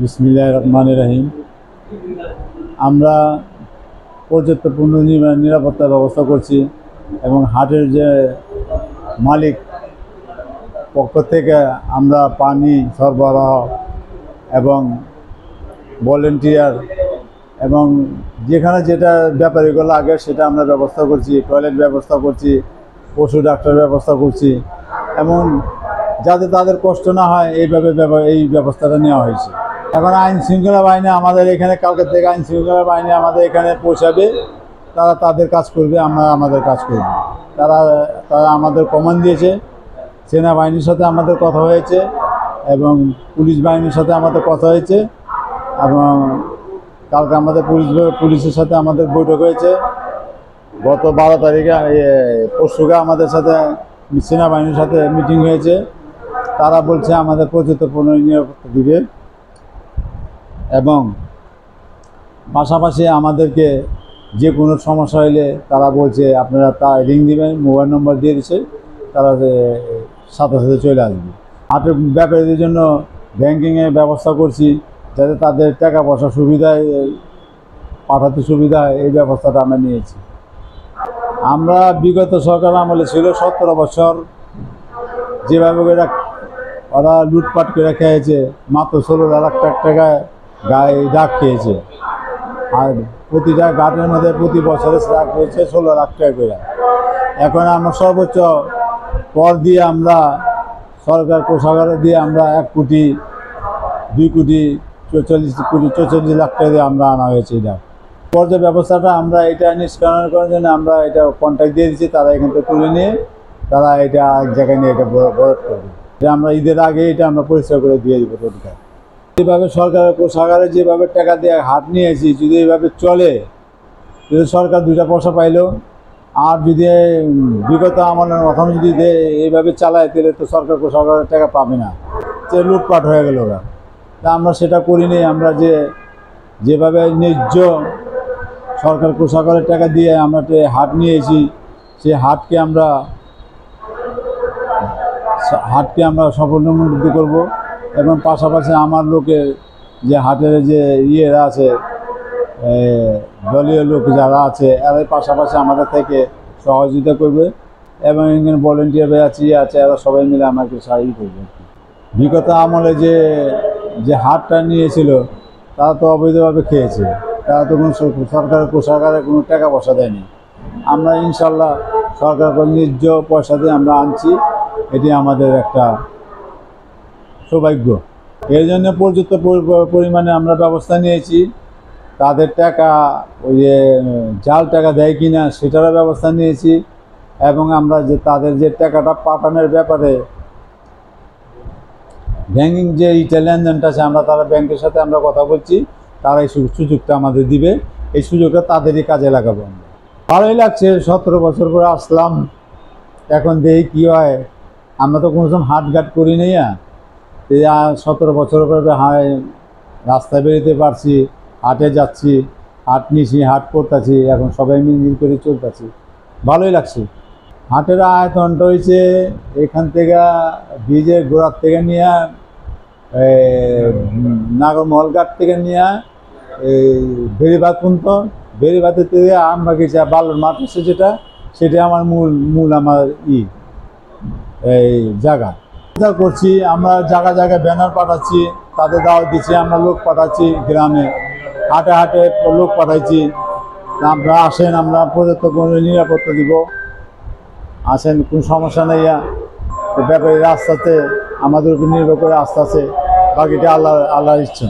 বিসমিল্লাহির রহমানির রহিম। আমরা পর্যাপ্ত পূর্ণ নিরাপত্তার ব্যবস্থা করছি এবং হাটের যে মালিক পক্ষ থেকে আমরা পানি সরবরাহ এবং ভলেন্টিয়ার এবং যেখানে যেটা ব্যাপারীগুলো লাগে সেটা আমরা ব্যবস্থা করছি, টয়লেট ব্যবস্থা করছি, পশু ডাক্তার ব্যবস্থা করছি এবং যাতে তাদের কষ্ট না হয় এই ব্যবস্থাটা নেওয়া হয়েছে। এখন আইন শৃঙ্খলা বাহিনী আমাদের এখানে কালকে থেকে আইন শৃঙ্খলা বাহিনী আমাদের এখানে পৌঁছাবে, তারা তাদের কাজ করবে, আমরা আমাদের কাজ করব। তারা আমাদের কমান্ড দিয়েছে, সেনাবাহিনীর সাথে আমাদের কথা হয়েছে এবং পুলিশ বাহিনীর সাথে আমাদের কথা হয়েছে এবং কালকে আমাদের পুলিশের সাথে আমাদের বৈঠক হয়েছে। গত 12 তারিখে পরশুকে আমাদের সাথে সেনাবাহিনীর সাথে মিটিং হয়েছে। তারা বলছে আমাদের পর্যাপ্ত নিরাপত্তা দিবে এবং পাশাপাশি আমাদেরকে যে কোনো সমস্যা হলে তারা বলছে আপনারা রিং দিবেন, মোবাইল নম্বর দিয়ে দিচ্ছে, তারা সাথে সাথে চলে আসবে। হাটের ব্যাপারীদের জন্য ব্যাংকিংয়ের ব্যবস্থা করছি যাতে তাদের টাকা পয়সা সুবিধায় পাঠাতে সুবিধা হয়, এই ব্যবস্থাটা আমরা নিয়েছি। আমরা বিগত সরকার আমলে ছিল 17 বছর যেভাবে ওরা লুটপাট করে খেয়েছে, মাত্র 16 লাখ টাকায় গায়ে ডাক খেয়েছে। আর প্রতিটা ঘাটের মধ্যে প্রতি বছরে স্ট্রাইক হয়েছে 16 লাখ টাকা করে। এখন আমরা সর্বোচ্চ কর দিয়ে আমরা সরকার কোষাগারে দিয়ে আমরা 1 কোটি 2 কোটি 44 লাখ টাকা দিয়ে আমরা আনা হয়েছে। এটা পর্যায় ব্যবস্থাটা আমরা এটা নিষ্কাশন করার জন্য আমরা এটা কন্ট্রাক্ট দিয়ে দিচ্ছি, তারা এখান থেকে তুলে নিয়ে তারা এটা এক জায়গায় নিয়ে এটা বরাদ্দ করবে। এটা আমরা ঈদের আগে এটা আমরা পরিষ্কার করে দিয়ে দেবো টোটাল। যেভাবে সরকারের কোষাগারে যেভাবে টাকা দিয়ে হাট নিয়েছি, যদি এইভাবে চলে, যদি সরকার 2টা পয়সা পাইলো, আর যদি বিগত আমলের প্রথম যদি এইভাবে চালায় তাহলে তো সরকার কোষাগারের টাকা পাবে না, সে লুটপাট হয়ে গেল ওরা। তা আমরা সেটা করিনি। আমরা যেভাবে ন্যায্য সরকার কোষাগারের টাকা দিয়ে আমরা হাট নিয়েছি, সেই হাটকে আমরা সাফল্যমণ্ডিত করব এবং পাশাপাশি আমার লোকের যে হাটের যে ইয়েরা আছে, দলীয় লোক যারা আছে, এরা পাশাপাশি আমাদের থেকে সহযোগিতা করবে এবং এখানে ভলেন্টিয়ার আছে, এরা সবাই মিলে আমাকে সাহায্য করবে। বিগত আমলে যে হাটটা নিয়েছিল তারা তো অবৈধভাবে খেয়েছে, তারা তো কোনো সরকারের কোষাগারে কোনো টাকা পয়সা দেয়নি। আমরা ইনশাল্লাহ সরকার ন্যায্য পয়সা দিয়ে আমরা আনছি, এটি আমাদের একটা সৌভাগ্য। এর জন্য পর্যাপ্ত পরিমাণে আমরা ব্যবস্থা নিয়েছি। তাদের টাকা ওই যে জাল টাকা দেয় কিনা সেটারও ব্যবস্থা নিয়েছি এবং আমরা তাদের যে টাকাটা পাঠানোর ব্যাপারে ব্যাংকিং যে লেনদেনটা আছে, তারা ব্যাংকের সাথে আমরা কথা বলছি, তারা এই সুযোগটা আমাদের দিবে, এই সুযোগটা তাদেরই কাজে লাগাবো। আমরা ভালোই লাগছে, 17 বছর পরে আসলাম, এখন দেখি কী হয়। আমরা তো কোনো সময় হাটঘাট করি নাই, 17 বছর পরে রাস্তায় বেরোতে পারছি, হাটে যাচ্ছি, হাট নিছি, হাট করতেছি, এখন সবাই মিলমিল করে চলতেছি, ভালোই লাগছে। হাটের আয়তনটা হয়েছে এখান থেকে ব্রিজের গোড়ার থেকে নিয়ে নাগরমহলঘাট থেকে নিয়ে এই বেড়িবাঁধ পর্যন্ত, বেড়িবাঁধের থেকে আমবাগিচা বালুর মাঠ আছে সেটা আমার মূল আমার এই জায়গা করছি। আমরা জায়গায় ব্যানার পাঠাচ্ছি, তাদের দাওয়াত দিচ্ছি, আমরা লোক পাঠাচ্ছি, গ্রামে হাটে হাটে লোক পাঠাচ্ছি, আপনারা আসেন, আমরা পর্যাপ্ত নিরাপত্তা দিব, আসেন, কোনো সমস্যা নেই। ব্যাপারী রাস্তাতে আমাদের উপর নির্ভর করে আস্তে আস্তে, বাকিটা আল্লাহর ইচ্ছা।